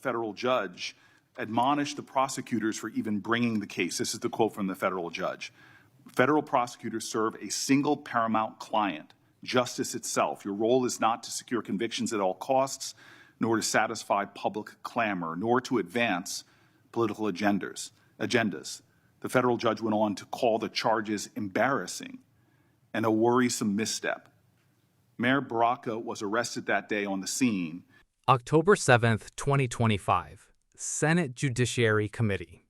federal judge admonished the prosecutors for even bringing the case. This is the quote from the federal judge. Federal prosecutors serve a single paramount client, justice itself. Your role is not to secure convictions at all costs, nor to satisfy public clamor, nor to advance political agendas. The federal judge went on to call the charges embarrassing and a worrisome misstep. Mayor Baraka was arrested that day on the scene. October 7th, 2025, Senate Judiciary Committee.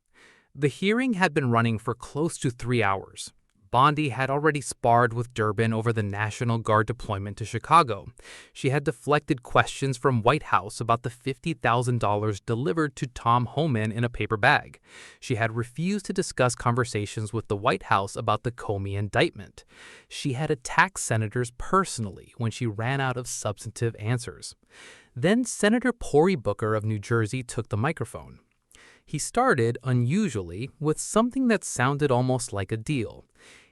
The hearing had been running for close to 3 hours. Bondi had already sparred with Durbin over the National Guard deployment to Chicago. She had deflected questions from White House about the $50,000 delivered to Tom Homan in a paper bag. She had refused to discuss conversations with the White House about the Comey indictment. She had attacked senators personally when she ran out of substantive answers. Then Senator Cory Booker of New Jersey took the microphone. He started, unusually, with something that sounded almost like a deal.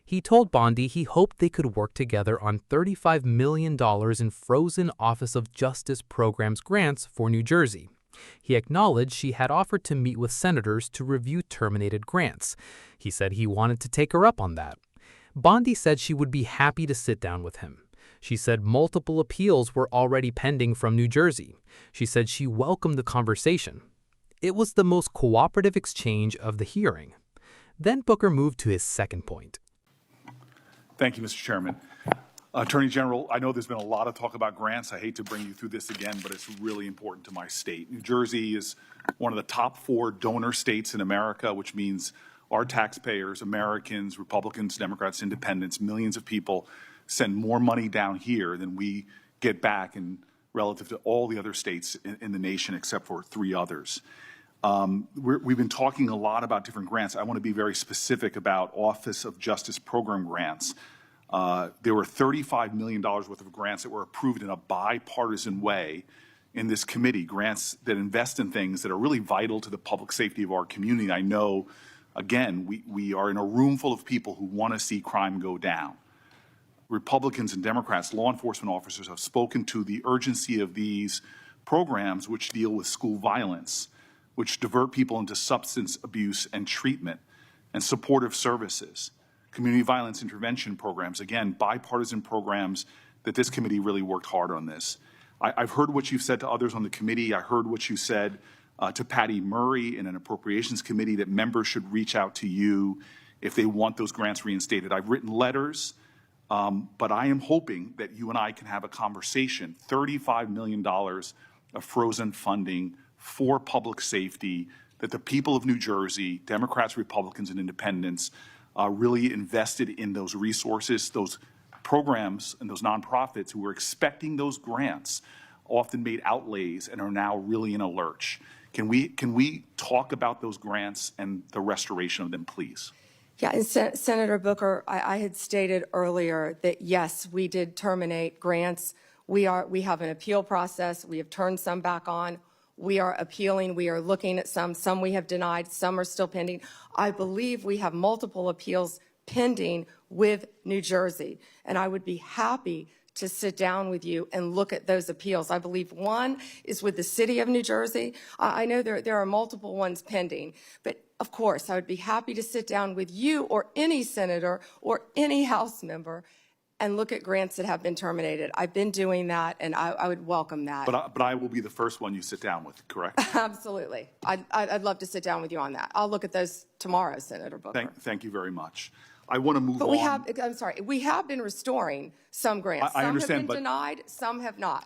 He told Bondi he hoped they could work together on $35 million in frozen Office of Justice Programs grants for New Jersey. He acknowledged she had offered to meet with senators to review terminated grants. He said he wanted to take her up on that. Bondi said she would be happy to sit down with him. She said multiple appeals were already pending from New Jersey. She said she welcomed the conversation. It was the most cooperative exchange of the hearing. Then Booker moved to his second point. Thank you, Mr. Chairman. Attorney General, I know there's been a lot of talk about grants. I hate to bring you through this again, but it's really important to my state. New Jersey is one of the top 4 donor states in America, which means our taxpayers, Americans, Republicans, Democrats, Independents, millions of people send more money down here than we get back in relative to all the other states in the nation except for 3 others. We've been talking a lot about different grants. I want to be very specific about Office of Justice Program grants. There were $35 million worth of grants that were approved in a bipartisan way in this committee, grants that invest in things that are really vital to the public safety of our community. I know, again, we are in a room full of people who want to see crime go down. Republicans and Democrats, law enforcement officers have spoken to the urgency of these programs which deal with school violence, which divert people into substance abuse and treatment and supportive services, community violence intervention programs, again, bipartisan programs that this committee really worked hard on this. I've heard what you've said to others on the committee. I heard what you said to Patty Murray in an appropriations committee that members should reach out to you if they want those grants reinstated. I've written letters, but I am hoping that you and I can have a conversation. $35 million of frozen funding for public safety that the people of New Jersey, Democrats, Republicans, and Independents really invested in those resources, those programs, and those nonprofits who were expecting those grants often made outlays and are now really in a lurch. Can we talk about those grants and the restoration of them, please? Yeah, and Senator Booker, I had stated earlier that yes, we did terminate grants. We have an appeal process. We have turned some back on. We are appealing. We are looking at some. Some we have denied. Some are still pending. I believe we have multiple appeals pending with New Jersey, and I would be happy to sit down with you and look at those appeals. I believe one is with the city of New Jersey. I know there are multiple ones pending, but of course, I would be happy to sit down with you or any senator or any House member and look at grants that have been terminated. I've been doing that, and I would welcome that. But I will be the first one you sit down with, correct? Absolutely. I'd love to sit down with you on that. I'll look at those tomorrow, Senator Booker. Thank you very much. I want to move on. But we have been restoring some grants. I understand, some have been denied, some have not.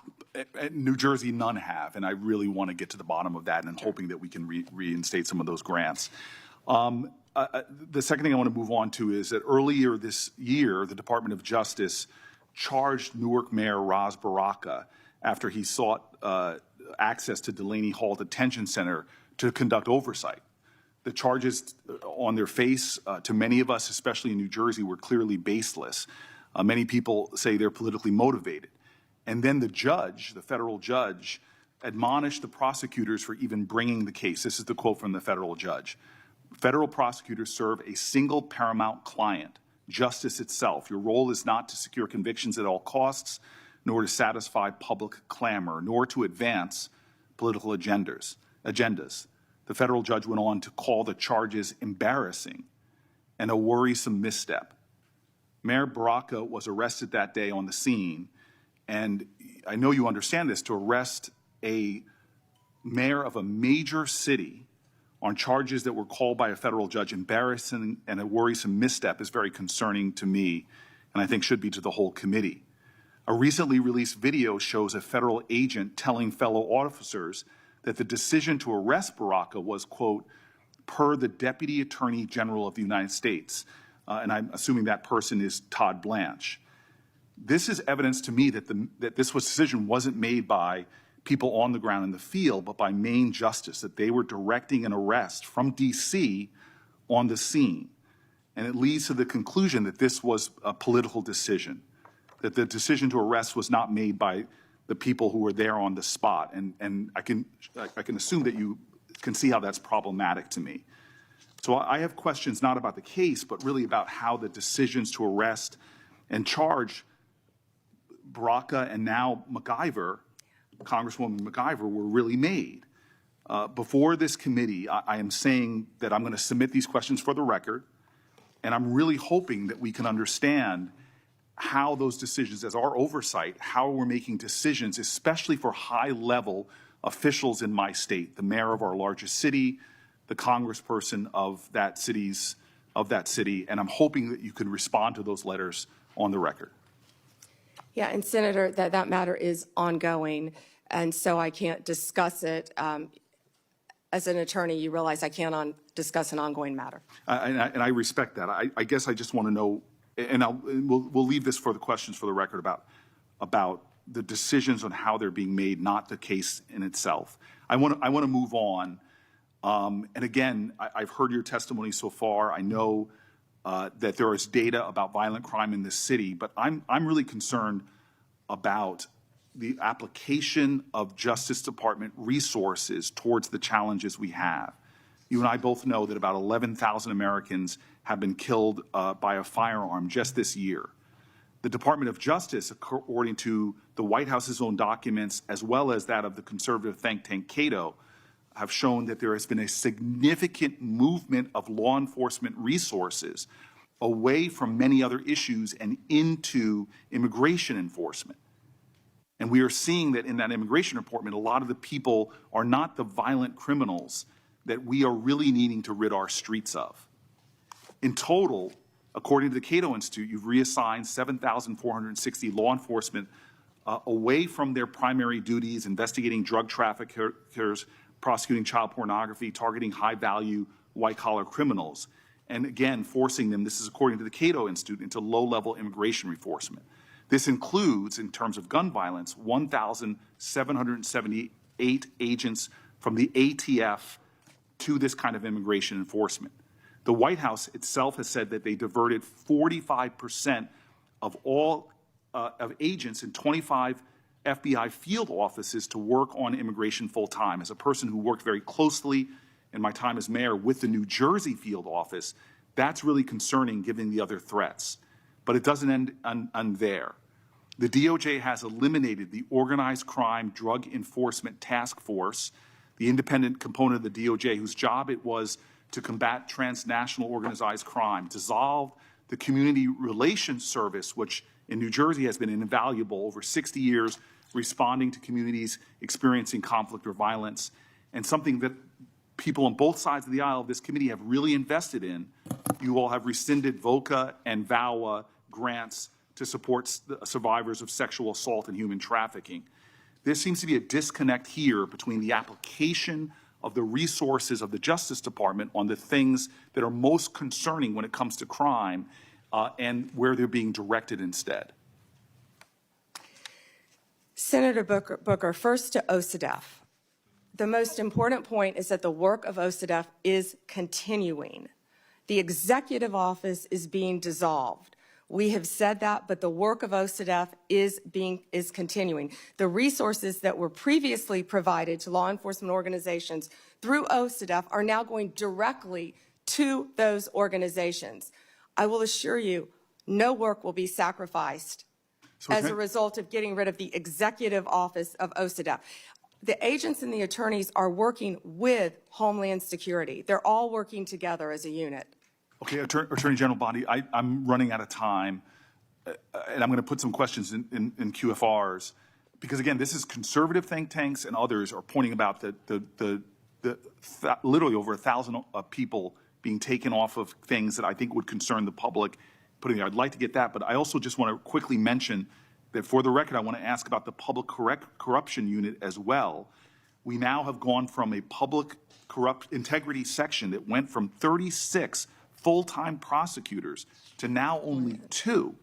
At New Jersey, none have, and I really want to get to the bottom of that, and I'm hoping that we can reinstate some of those grants. The second thing I want to move on to is that earlier this year, the Department of Justice charged Newark Mayor Ras Baraka after he sought access to Delaney Hall Detention Center to conduct oversight. The charges on their face, to many of us, especially in New Jersey, were clearly baseless. Many people say they're politically motivated. And then the judge, the federal judge, admonished the prosecutors for even bringing the case. This is the quote from the federal judge. Federal prosecutors serve a single paramount client, justice itself. Your role is not to secure convictions at all costs, nor to satisfy public clamor, nor to advance political agendas. agendas. The federal judge went on to call the charges embarrassing and a worrisome misstep. Mayor Baraka was arrested that day on the scene, and I know you understand this, to arrest a mayor of a major city on charges that were called by a federal judge embarrassing and a worrisome misstep is very concerning to me, and I think should be to the whole committee. A recently released video shows a federal agent telling fellow officers that the decision to arrest Baraka was, quote, per the Deputy Attorney General of the United States. And I'm assuming that person is Todd Blanche. This is evidence to me that this decision wasn't made by people on the ground in the field, but by Maine Justice, that they were directing an arrest from D.C. on the scene. And it leads to the conclusion that this was a political decision, that the decision to arrest was not made by the people who were there on the spot. And I can assume that you can see how that's problematic to me. So I have questions not about the case, but really about how the decisions to arrest and charge Baraka and now MacIver, Congresswoman MacIver, were really made. Before this committee, I am saying that I'm going to submit these questions for the record, and I'm really hoping that we can understand how those decisions, as our oversight, how we're making decisions, especially for high-level officials in my state, the mayor of our largest city, the congressperson of that city, and I'm hoping that you can respond to those letters on the record. Yeah, and Senator, that matter is ongoing, and so I can't discuss it. As an attorney, you realize I can't discuss an ongoing matter. And I respect that. I guess I just want to know, and we'll leave this for the questions for the record about the decisions on how they're being made, not the case in itself. I want to move on. And again, I've heard your testimony so far. I know that there is data about violent crime in this city, but I'm really concerned about the application of Justice Department resources towards the challenges we have. You and I both know that about 11,000 Americans have been killed by a firearm just this year. The Department of Justice, according to the White House's own documents, as well as that of the conservative think tank Cato, have shown that there has been a significant movement of law enforcement resources away from many other issues and into immigration enforcement. And we are seeing that in that immigration report, a lot of the people are not the violent criminals that we are really needing to rid our streets of. In total, according to the Cato Institute, you've reassigned 7,460 law enforcement away from their primary duties, investigating drug traffickers, prosecuting child pornography, targeting high-value white-collar criminals, and again, forcing them, this is according to the Cato Institute, into low-level immigration enforcement. This includes, in terms of gun violence, 1,778 agents from the ATF to this kind of immigration enforcement. The White House itself has said that they diverted 45% of all of agents in 25 FBI field offices to work on immigration full-time. As a person who worked very closely in my time as mayor with the New Jersey field office, that's really concerning given the other threats. But it doesn't end there. The DOJ has eliminated the Organized Crime Drug Enforcement Task Force, the independent component of the DOJ whose job it was to combat transnational organized crime, dissolved the Community Relations Service, which in New Jersey has been invaluable over 60 years, responding to communities experiencing conflict or violence, and something that people on both sides of the aisle of this committee have really invested in. You all have rescinded VOCA and VAWA grants to support survivors of sexual assault and human trafficking. There seems to be a disconnect here between the application of the resources of the Justice Department on the things that are most concerning when it comes to crime and where they're being directed instead. Senator Booker, first to OCDEF. The most important point is that the work of OCDEF is continuing. The executive office is being dissolved. We have said that, but the work of OCDEF is continuing. The resources that were previously provided to law enforcement organizations through OCDEF are now going directly to those organizations. I will assure you, no work will be sacrificed as a result of getting rid of the executive office of OCDEF. The agents and the attorneys are working with Homeland Security. They're all working together as a unit. Okay, Attorney General Bondi, I'm running out of time, and I'm going to put some questions in QFRs, because again, this is conservative think tanks and others are pointing about literally over 1,000 people being taken off of things that I think would concern the public. I'd like to get that, but I also just want to quickly mention that for the record, I want to ask about the public corruption unit as well. We now have gone from a public integrity section that went from 36 full-time prosecutors to now only 2.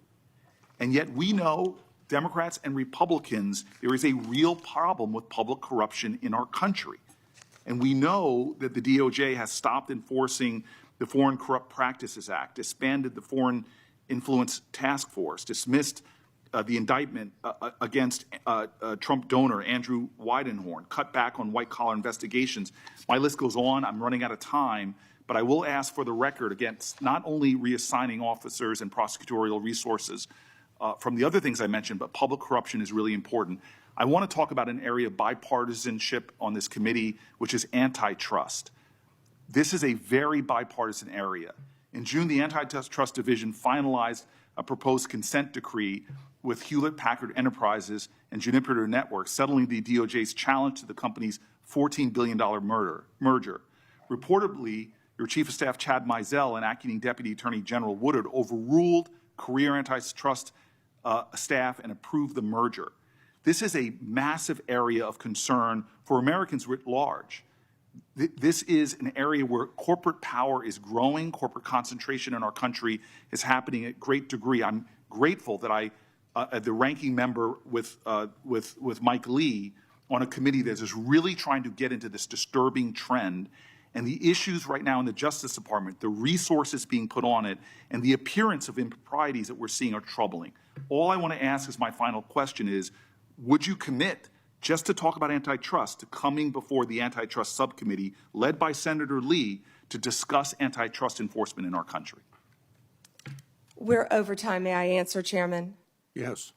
And yet we know, Democrats and Republicans, there is a real problem with public corruption in our country. And we know that the DOJ has stopped enforcing the Foreign Corrupt Practices Act, disbanded the Foreign Influence Task Force, dismissed the indictment against Trump donor Andrew Weidenhorn, cut back on white-collar investigations. My list goes on. I'm running out of time. But I will ask for the record against not only reassigning officers and prosecutorial resources from the other things I mentioned, but public corruption is really important. I want to talk about an area of bipartisanship on this committee, which is antitrust. This is a very bipartisan area. In June, the Antitrust Division finalized a proposed consent decree with Hewlett-Packard Enterprises and Juniper Networks, settling the DOJ's challenge to the company's $14 billion merger. Reportedly, your Chief of Staff, Chad Mizell, and Acting Deputy Attorney General Woodard overruled career antitrust staff and approved the merger. This is a massive area of concern for Americans writ large. This is an area where corporate power is growing, corporate concentration in our country is happening at great degree. I'm grateful that the ranking member with Mike Lee on a committee that is really trying to get into this disturbing trend. And the issues right now in the Justice Department, the resources being put on it, and the appearance of improprieties that we're seeing are troubling. All I want to ask as my final question is, would you commit, just to talk about antitrust, to coming before the Antitrust Subcommittee, led by Senator Lee, to discuss antitrust enforcement in our country? We're over time. May I answer, Chairman? Yes.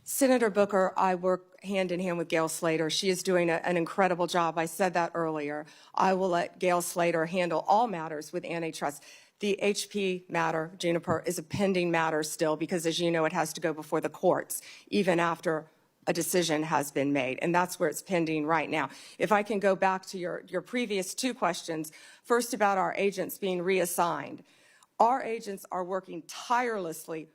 Senator Booker, I work hand in hand with Gail Slater. She is doing an incredible job. I said that earlier. I will let Gail Slater handle all matters with antitrust. The HP matter, Juniper, is a pending matter still because, as you know, it has to go before the courts, even after a decision has been made, and that's where it's pending right now. If I can go back to your previous 2 questions, first about our agents being reassigned. Our agents are working tirelessly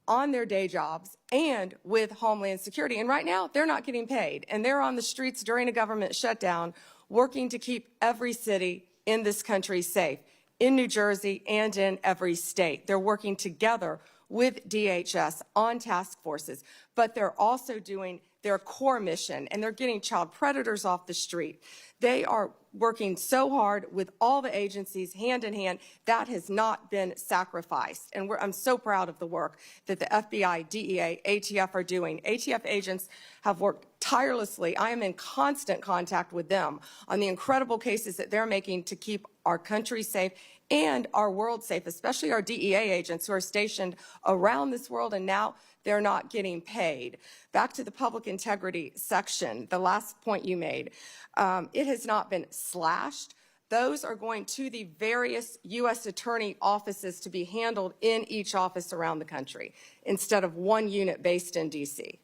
on their day jobs and with Homeland Security. And right now, they're not getting paid. And they're on the streets during a government shutdown working to keep every city in this country safe, in New Jersey and in every state. They're working together with DHS on task forces, but they're also doing their core mission, and they're getting child predators off the street. They are working so hard with all the agencies hand in hand. That has not been sacrificed. And I'm so proud of the work that the FBI, DEA, ATF are doing. ATF agents have worked tirelessly. I am in constant contact with them on the incredible cases that they're making to keep our country safe and our world safe, especially our DEA agents who are stationed around this world, and now they're not getting paid. Back to the public integrity section, the last point you made. It has not been slashed. Those are going to the various U.S. attorney offices to be handled in each office around the country instead of one unit based in D.C.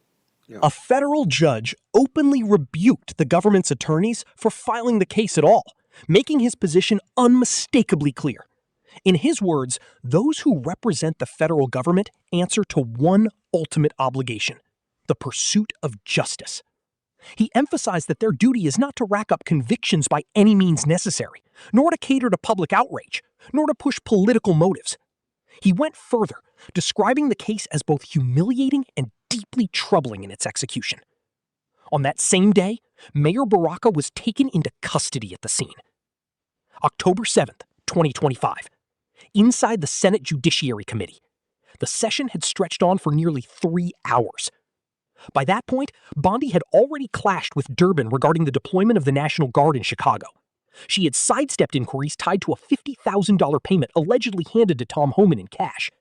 A federal judge openly rebuked the government's attorneys for filing the case at all, making his position unmistakably clear. In his words, those who represent the federal government answer to one ultimate obligation: the pursuit of justice. He emphasized that their duty is not to rack up convictions by any means necessary, nor to cater to public outrage, nor to push political motives. He went further, describing the case as both humiliating and deeply troubling in its execution. On that same day, Mayor Baraka was taken into custody at the scene. October 7th, 2025. Inside the Senate Judiciary Committee. The session had stretched on for nearly 3 hours. By that point, Bondi had already clashed with Durbin regarding the deployment of the National Guard in Chicago. She had sidestepped inquiries tied to a $50,000 payment allegedly handed to Tom Homan in cash.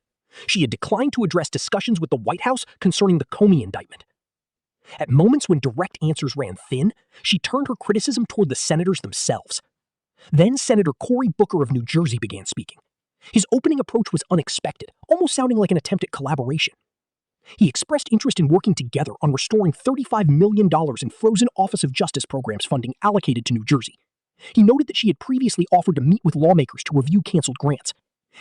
She had declined to address discussions with the White House concerning the Comey indictment. At moments when direct answers ran thin, she turned her criticism toward the senators themselves. Then Senator Cory Booker of New Jersey began speaking. His opening approach was unexpected, almost sounding like an attempt at collaboration. He expressed interest in working together on restoring $35 million in frozen Office of Justice programs funding allocated to New Jersey. He noted that she had previously offered to meet with lawmakers to review canceled grants.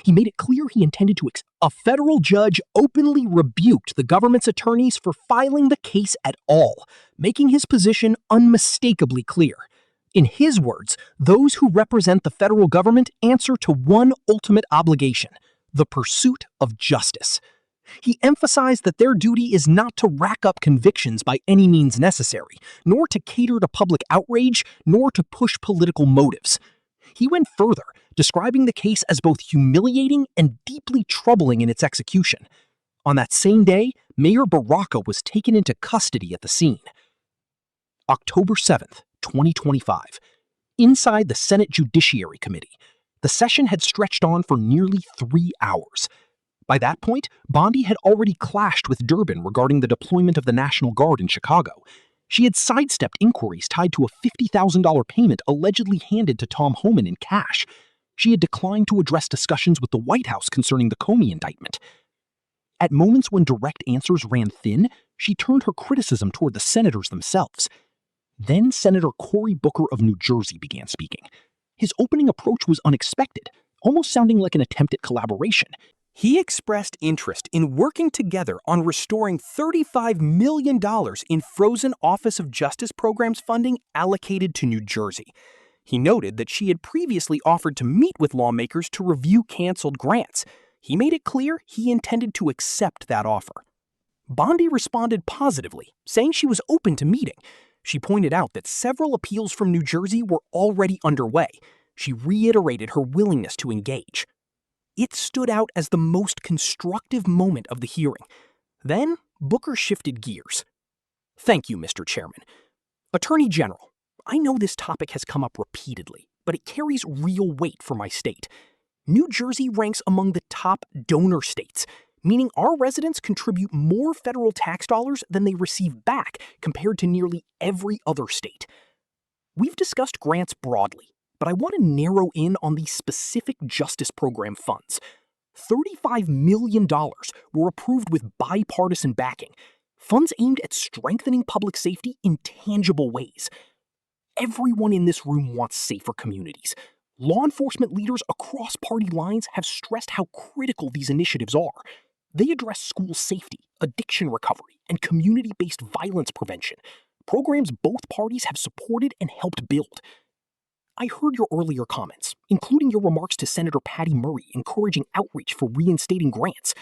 He made it clear he intended to A federal judge openly rebuked the government's attorneys for filing the case at all, making his position unmistakably clear. In his words, those who represent the federal government answer to one ultimate obligation: the pursuit of justice. He emphasized that their duty is not to rack up convictions by any means necessary, nor to cater to public outrage, nor to push political motives. He went further, describing the case as both humiliating and deeply troubling in its execution. On that same day, Mayor Baraka was taken into custody at the scene. October 7th, 2025. Inside the Senate Judiciary Committee, the session had stretched on for nearly 3 hours. By that point, Bondi had already clashed with Durbin regarding the deployment of the National Guard in Chicago. She had sidestepped inquiries tied to a $50,000 payment allegedly handed to Tom Homan in cash. She had declined to address discussions with the White House concerning the Comey indictment. At moments when direct answers ran thin, she turned her criticism toward the senators themselves. Then Senator Cory Booker of New Jersey began speaking. His opening approach was unexpected, almost sounding like an attempt at collaboration. He expressed interest in working together on restoring $35 million in frozen Office of Justice programs funding allocated to New Jersey. He noted that she had previously offered to meet with lawmakers to review canceled grants. He made it clear he intended to accept that offer. Bondi responded positively, saying she was open to meeting. She pointed out that several appeals from New Jersey were already underway. She reiterated her willingness to engage. It stood out as the most constructive moment of the hearing. Then, Booker shifted gears. Thank you, Mr. Chairman. Attorney General, I know this topic has come up repeatedly, but it carries real weight for my state. New Jersey ranks among the top donor states, meaning our residents contribute more federal tax dollars than they receive back compared to nearly every other state. We've discussed grants broadly, but I want to narrow in on these specific justice program funds. $35 million were approved with bipartisan backing, funds aimed at strengthening public safety in tangible ways. Everyone in this room wants safer communities. Law enforcement leaders across party lines have stressed how critical these initiatives are. They address school safety, addiction recovery, and community-based violence prevention, programs both parties have supported and helped build. I heard your earlier comments, including your remarks to Senator Patty Murray encouraging outreach for reinstating grants.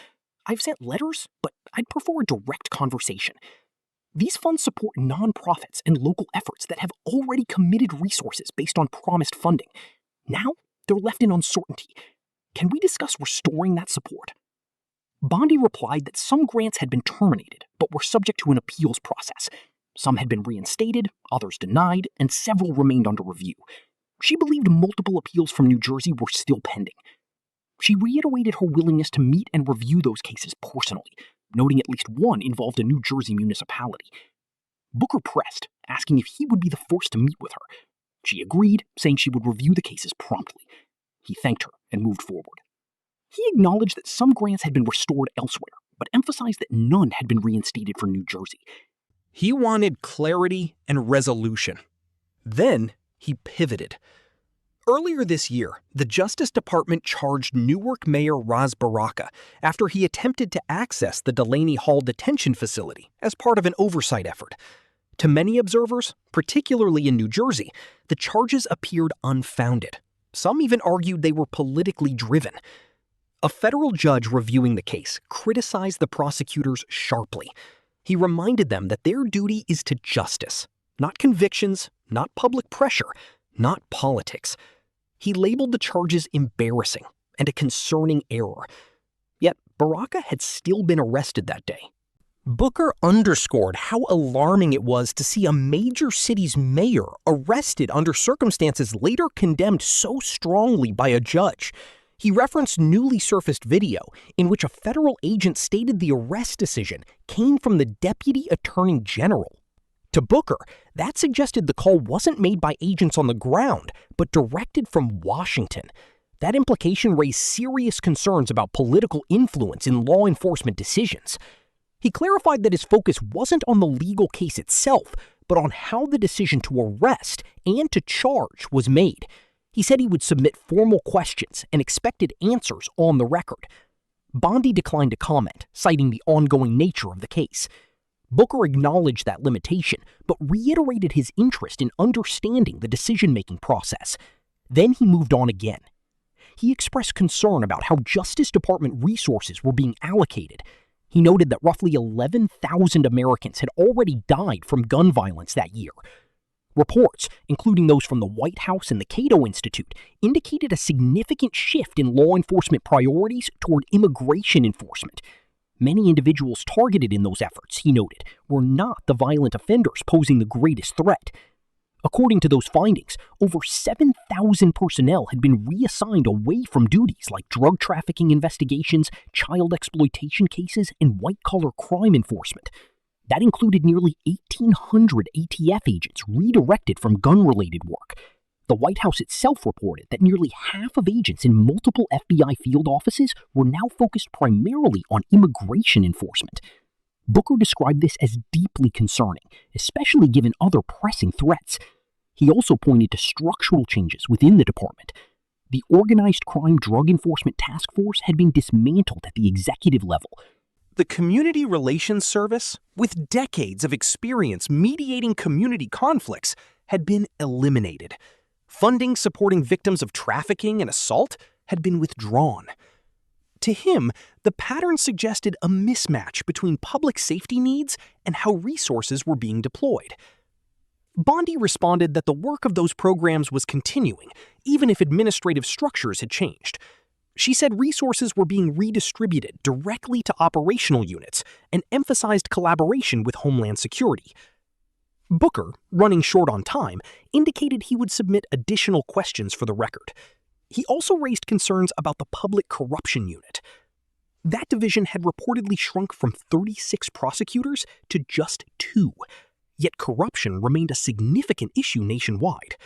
I've sent letters, but I'd prefer a direct conversation. These funds support nonprofits and local efforts that have already committed resources based on promised funding. Now, they're left in uncertainty. Can we discuss restoring that support? Bondi replied that some grants had been terminated, but were subject to an appeals process. Some had been reinstated, others denied, and several remained under review. She believed multiple appeals from New Jersey were still pending. She reiterated her willingness to meet and review those cases personally, noting at least one involved a New Jersey municipality. Booker pressed, asking if he would be the first to meet with her. She agreed, saying she would review the cases promptly. He thanked her and moved forward. He acknowledged that some grants had been restored elsewhere, but emphasized that none had been reinstated for New Jersey. He wanted clarity and resolution. Then he pivoted. Earlier this year, the Justice Department charged Newark Mayor Ras Baraka after he attempted to access the Delaney Hall detention facility as part of an oversight effort. To many observers, particularly in New Jersey, the charges appeared unfounded. Some even argued they were politically driven. A federal judge reviewing the case criticized the prosecutors sharply. He reminded them that their duty is to justice, not convictions, not public pressure, not politics. He labeled the charges embarrassing and a concerning error. Yet Baraka had still been arrested that day. Booker underscored how alarming it was to see a major city's mayor arrested under circumstances later condemned so strongly by a judge. He referenced newly surfaced video in which a federal agent stated the arrest decision came from the Deputy Attorney General To Booker, that suggested the call wasn't made by agents on the ground, but directed from Washington. That implication raised serious concerns about political influence in law enforcement decisions. He clarified that his focus wasn't on the legal case itself, but on how the decision to arrest and to charge was made. He said he would submit formal questions and expected answers on the record. Bondi declined to comment, citing the ongoing nature of the case. Booker acknowledged that limitation, but reiterated his interest in understanding the decision-making process. Then he moved on again. He expressed concern about how Justice Department resources were being allocated. He noted that roughly 11,000 Americans had already died from gun violence that year. Reports, including those from the White House and the Cato Institute, indicated a significant shift in law enforcement priorities toward immigration enforcement. Many individuals targeted in those efforts, he noted, were not the violent offenders posing the greatest threat. According to those findings, over 7,000 personnel had been reassigned away from duties like drug trafficking investigations, child exploitation cases, and white-collar crime enforcement. That included nearly 1,800 ATF agents redirected from gun-related work. The White House itself reported that nearly half of agents in multiple FBI field offices were now focused primarily on immigration enforcement. Booker described this as deeply concerning, especially given other pressing threats. He also pointed to structural changes within the department. The Organized Crime Drug Enforcement Task Force had been dismantled at the executive level. The Community Relations Service, with decades of experience mediating community conflicts, had been eliminated. Funding supporting victims of trafficking and assault had been withdrawn. To him, the pattern suggested a mismatch between public safety needs and how resources were being deployed. Bondi responded that the work of those programs was continuing, even if administrative structures had changed. She said resources were being redistributed directly to operational units and emphasized collaboration with Homeland Security. Booker, running short on time, indicated he would submit additional questions for the record. He also raised concerns about the Public Corruption Unit. That division had reportedly shrunk from 36 prosecutors to just 2, yet corruption remained a significant issue nationwide.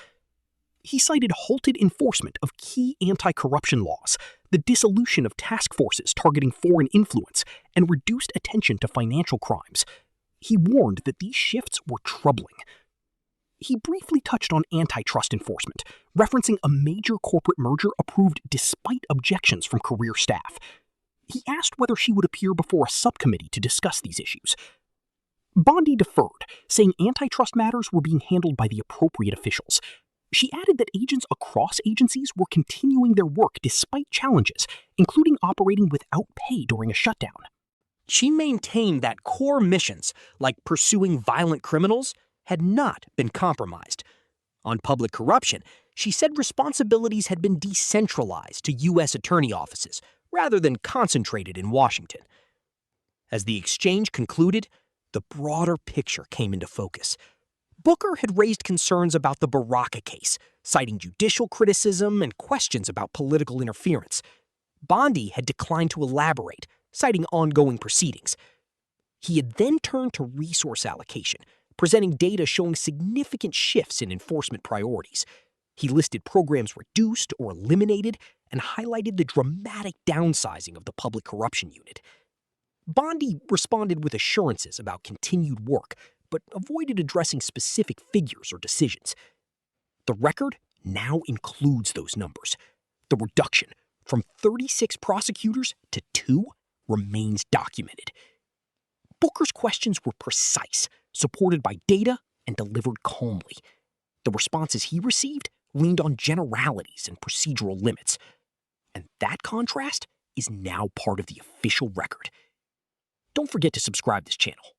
He cited halted enforcement of key anti-corruption laws, the dissolution of task forces targeting foreign influence, and reduced attention to financial crimes. He warned that these shifts were troubling. He briefly touched on antitrust enforcement, referencing a major corporate merger approved despite objections from career staff. He asked whether she would appear before a subcommittee to discuss these issues. Bondi deferred, saying antitrust matters were being handled by the appropriate officials. She added that agents across agencies were continuing their work despite challenges, including operating without pay during a shutdown. She maintained that core missions, like pursuing violent criminals, had not been compromised. On public corruption, she said responsibilities had been decentralized to U.S. attorney offices rather than concentrated in Washington. As the exchange concluded, the broader picture came into focus. Booker had raised concerns about the Baraka case, citing judicial criticism and questions about political interference. Bondi had declined to elaborate, citing ongoing proceedings. He had then turned to resource allocation, presenting data showing significant shifts in enforcement priorities. He listed programs reduced or eliminated and highlighted the dramatic downsizing of the Public Corruption Unit. Bondi responded with assurances about continued work, but avoided addressing specific figures or decisions. The record now includes those numbers. The reduction from 36 prosecutors to 2 remains documented. Booker's questions were precise, supported by data, and delivered calmly. The responses he received leaned on generalities and procedural limits. And that contrast is now part of the official record. Don't forget to subscribe to this channel.